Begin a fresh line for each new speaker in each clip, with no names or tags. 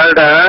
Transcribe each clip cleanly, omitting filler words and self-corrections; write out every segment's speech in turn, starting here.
18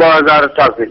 2088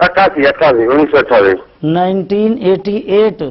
1988
1988।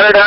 18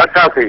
88।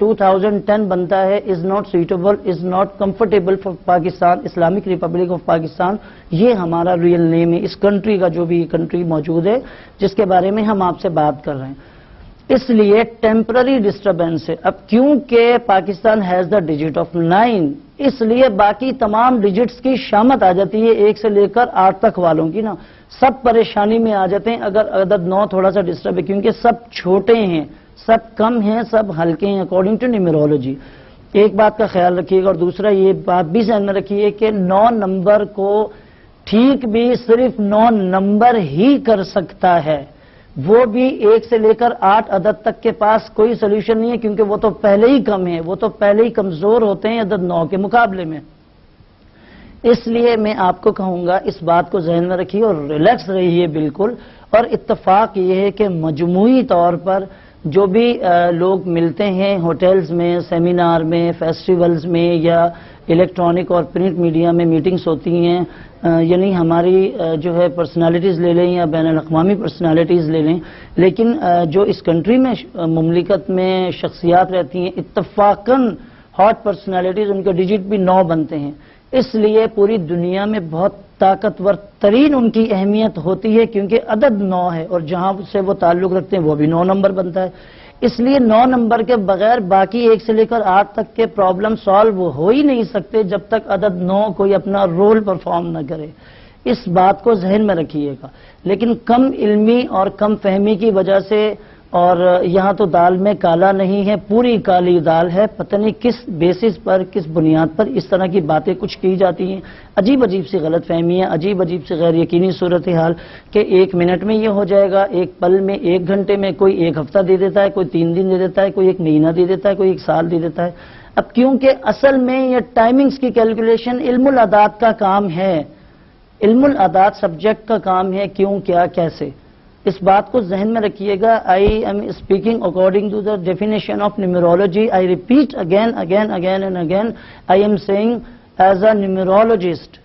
2010 بنتا ہے is not suitable, is not comfortable for Pakistan, Islamic republic of Pakistan. یہ ہمارا ریئل نیم ہے اس کنٹری کا، جو بھی کنٹری موجود ہے جس کے بارے میں ہم آپ سے بات کر رہے ہیں. اس لیے ٹیمپرری ڈسٹربینس ہے. اب کیونکہ Pakistan has the digit of 9، اس لیے باقی تمام ڈیجٹس کی شامت آ جاتی ہے 1 سے لے کر 8 تک والوں کی نا، سب پریشانی میں آ جاتے ہیں اگر عدد 9 تھوڑا سا ڈسٹرب ہے، کیونکہ سب چھوٹے ہیں، سب کم ہیں، سب ہلکے ہیں اکارڈنگ ٹو نیومرولوجی. ایک بات کا خیال رکھیے گا، اور دوسرا یہ بات بھی ذہن میں رکھیے کہ 9 نمبر کو ٹھیک بھی صرف 9 نمبر ہی کر سکتا ہے، وہ بھی 1 سے لے کر 8 عدد تک کے پاس کوئی سولوشن نہیں ہے، کیونکہ وہ تو پہلے ہی کم ہیں، وہ تو پہلے ہی کمزور ہوتے ہیں عدد 9 کے مقابلے میں. اس لیے میں آپ کو کہوں گا اس بات کو ذہن میں رکھیے اور ریلیکس رہیے بالکل. اور اتفاق یہ ہے کہ مجموعی طور پر جو بھی لوگ ملتے ہیں ہوٹلز میں، سیمینار میں، فیسٹیولز میں، یا الیکٹرانک اور پرنٹ میڈیا میں میٹنگز ہوتی ہیں، یعنی ہماری جو ہے پرسنالٹیز لے لیں یا بین الاقوامی پرسنالٹیز لے لیں، لیکن جو اس کنٹری میں مملکت میں شخصیات رہتی ہیں اتفاقاً ہاٹ پرسنالٹیز، ان کے ڈیجٹ بھی 9 بنتے ہیں. اس لیے پوری دنیا میں بہت طاقتور ترین ان کی اہمیت ہوتی ہے، کیونکہ عدد 9 ہے اور جہاں سے وہ تعلق رکھتے ہیں وہ بھی 9 نمبر بنتا ہے. اس لیے 9 نمبر کے بغیر باقی 1 سے لے کر 8 تک کے پرابلم سالو ہو ہی نہیں سکتے جب تک عدد 9 کوئی اپنا رول پرفارم نہ کرے. اس بات کو ذہن میں رکھیے گا. لیکن کم علمی اور کم فہمی کی وجہ سے، اور یہاں تو دال میں کالا نہیں ہے، پوری کالی دال ہے، پتہ نہیں کس بیسس پر، کس بنیاد پر اس طرح کی باتیں کچھ کی جاتی ہیں. عجیب عجیب سی غلط فہمیاں، عجیب عجیب سی غیر یقینی صورتحال کہ 1 منٹ میں یہ ہو جائے گا، 1 پل میں، 1 گھنٹے میں، کوئی 1 ہفتہ دے دیتا ہے، کوئی 3 دن دے دیتا ہے، کوئی 1 مہینہ دے دیتا ہے، کوئی 1 سال دے دیتا ہے. اب کیونکہ اصل میں یہ ٹائمنگز کی کیلکولیشن علم الاعداد کا کام ہے، علم الاعداد سبجیکٹ کا کام ہے، کیوں، کیا، کیسے. اس بات کو ذہن میں رکھیے گا. I am speaking according to the definition of numerology. I repeat again and again I am saying as a numerologist,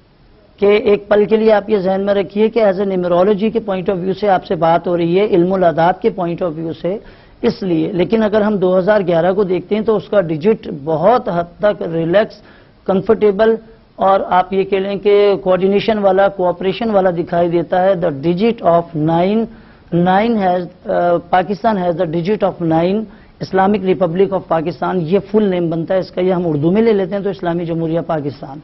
کہ ایک پل کے لیے آپ یہ ذہن میں رکھیے کہ ایز اے نیومرولوجی کے پوائنٹ آف ویو سے آپ سے بات ہو رہی ہے، علم الاعداد کے پوائنٹ آف ویو سے. اس لیے لیکن اگر ہم 2011 کو دیکھتے ہیں تو اس کا ڈیجٹ بہت حد تک ریلیکس، کمفرٹیبل، اور آپ یہ کہہ لیں کہ کوآرڈینیشن والا، کوآپریشن والا دکھائی دیتا ہے. The digit of 9 has, Pakistan has the digit of 9، Islamic republic of Pakistan یہ فل نیم بنتا ہے اس کا. یہ ہم اردو میں لے لیتے ہیں تو اسلامی جمہوریہ پاکستان.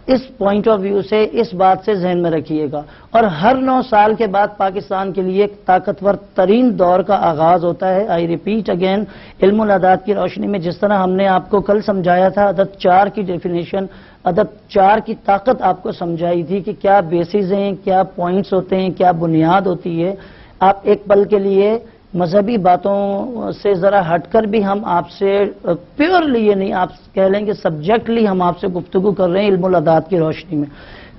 اس پوائنٹ آف ویو سے اس بات سے ذہن میں رکھیے گا. اور ہر 9 سال کے بعد پاکستان کے لیے ایک طاقتور ترین دور کا آغاز ہوتا ہے. آئی ریپیٹ اگین، علم الاعداد کی روشنی میں جس طرح ہم نے آپ کو کل سمجھایا تھا عدد 4 کی ڈیفینیشن، عدد 4 کی طاقت آپ کو سمجھائی تھی کہ کیا بیسز ہیں، کیا پوائنٹس ہوتے ہیں، کیا بنیاد ہوتی ہے. آپ ایک پل کے لیے مذہبی باتوں سے ذرا ہٹ کر بھی ہم آپ سے پیورلی، یہ نہیں، آپ کہہ لیں کہ سبجیکٹلی ہم آپ سے گفتگو کر رہے ہیں علم الاعداد کی روشنی میں.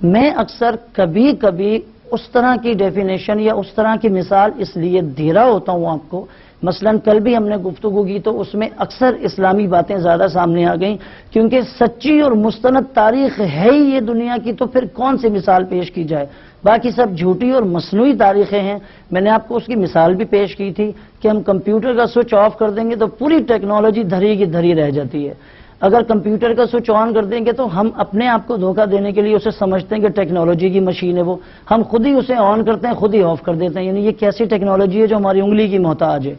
میں اکثر کبھی کبھی اس طرح کی ڈیفینیشن یا اس طرح کی مثال اس لیے دے رہا ہوتا ہوں آپ کو. مثلا کل بھی ہم نے گفتگو کی تو اس میں اکثر اسلامی باتیں زیادہ سامنے آ گئیں، کیونکہ سچی اور مستند تاریخ ہے ہی یہ دنیا کی، تو پھر کون سی مثال پیش کی جائے. باقی سب جھوٹی اور مصنوعی تاریخیں ہیں. میں نے آپ کو اس کی مثال بھی پیش کی تھی کہ ہم کمپیوٹر کا سوئچ آف کر دیں گے تو پوری ٹیکنالوجی دھری کی دھری رہ جاتی ہے. اگر کمپیوٹر کا سوئچ آن کر دیں گے تو ہم اپنے آپ کو دھوکہ دینے کے لیے اسے سمجھتے ہیں کہ ٹیکنالوجی کی مشین ہے وہ، ہم خود ہی اسے آن کرتے ہیں، خود ہی آف کر دیتے ہیں. یعنی یہ کیسی ٹیکنالوجی ہے جو ہماری انگلی کی محتاج ہے.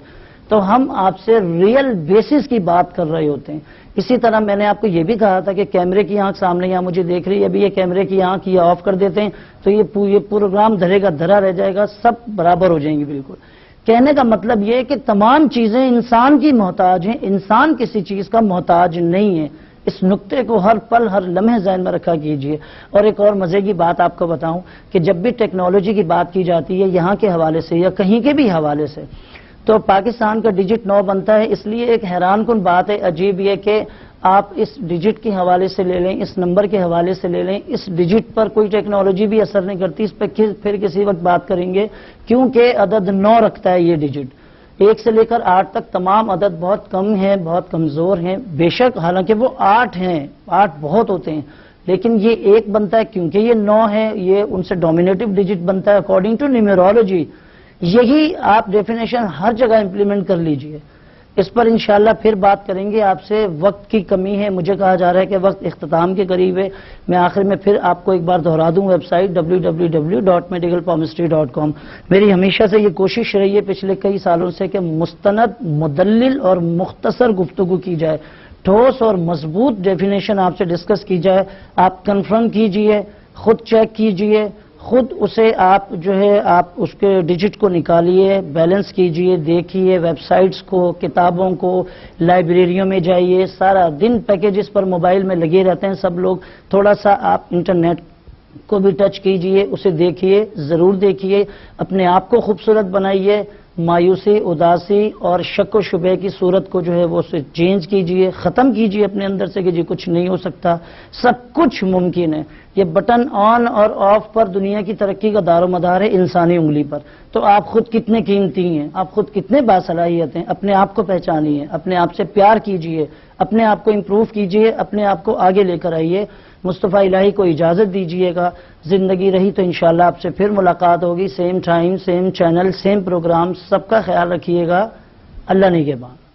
تو ہم آپ سے ریئل بیسس کی بات کر رہے ہوتے ہیں. اسی طرح میں نے آپ کو یہ بھی کہا تھا کہ کیمرے کی آنکھ سامنے یہاں مجھے دیکھ رہی ہے، ابھی یہ کیمرے کی آنکھ یہ آف کر دیتے ہیں تو یہ پروگرام دھرے کا دھرا رہ جائے گا، سب برابر ہو جائیں گی. بالکل کہنے کا مطلب یہ ہے کہ تمام چیزیں انسان کی محتاج ہیں، انسان کسی چیز کا محتاج نہیں ہے. اس نقطے کو ہر پل ہر لمحے ذہن میں رکھا کیجئے. اور ایک اور مزے کی بات آپ کو بتاؤں کہ جب بھی ٹیکنالوجی کی بات کی جاتی ہے یہاں کے حوالے سے یا کہیں کے بھی حوالے سے، تو پاکستان کا ڈیجٹ 9 بنتا ہے. اس لیے ایک حیران کن بات ہے، عجیب یہ کہ آپ اس ڈیجٹ کے حوالے سے لے لیں، اس نمبر کے حوالے سے لے لیں، اس ڈیجٹ پر کوئی ٹیکنالوجی بھی اثر نہیں کرتی. اس پہ پھر کسی وقت بات کریں گے، کیونکہ عدد 9 رکھتا ہے یہ ڈیجٹ. 1 سے لے کر 8 تک تمام عدد بہت کم ہیں، بہت کمزور ہیں. بے شک حالانکہ وہ 8 ہیں، 8 بہت ہوتے ہیں، لیکن یہ 1 بنتا ہے کیونکہ یہ 9 ہے. یہ ان سے ڈومینیٹو ڈیجٹ بنتا ہے اکارڈنگ ٹو نیومرولوجی. یہی آپ ڈیفینیشن ہر جگہ امپلیمنٹ کر لیجئے. اس پر انشاءاللہ پھر بات کریں گے آپ سے. وقت کی کمی ہے, مجھے کہا جا رہا ہے کہ وقت اختتام کے قریب ہے. میں آخر میں پھر آپ کو ایک بار دہرا دوں ویب سائٹ www.medicalpalmistry.com. میری ہمیشہ سے یہ کوشش رہی ہے پچھلے کئی سالوں سے کہ مستند, مدلل اور مختصر گفتگو کی جائے, ٹھوس اور مضبوط ڈیفینیشن آپ سے ڈسکس کی جائے. آپ کنفرم کیجئے, خود چیک کیجئے, خود اسے آپ جو ہے آپ اس کے ڈیجٹ کو نکالیے, بیلنس کیجئے, دیکھیے ویب سائٹس کو, کتابوں کو, لائبریریوں میں جائیے. سارا دن پیکیجز پر موبائل میں لگے رہتے ہیں سب لوگ. تھوڑا سا آپ انٹرنیٹ کو بھی ٹچ کیجئے, اسے دیکھیے, ضرور دیکھیے. اپنے آپ کو خوبصورت بنائیے. مایوسی, اداسی اور شک و شبہ کی صورت کو جو ہے وہ اسے چینج کیجئے, ختم کیجئے اپنے اندر سے کہ جی کچھ نہیں ہو سکتا, سب کچھ ممکن ہے. یہ بٹن آن اور آف پر دنیا کی ترقی کا دار و مدار ہے انسانی انگلی پر. تو آپ خود کتنے قیمتی ہیں, آپ خود کتنے باصلاحیت ہیں, اپنے آپ کو پہچانیے, اپنے آپ سے پیار کیجئے, اپنے آپ کو امپروو کیجئے, اپنے آپ کو آگے لے کر آئیے. مصطفیٰ الہی کو اجازت دیجئے گا. زندگی رہی تو انشاءاللہ آپ سے پھر ملاقات ہوگی. Same time, same channel, same programme. سب کا خیال رکھیے گا. اللہ نگہبان.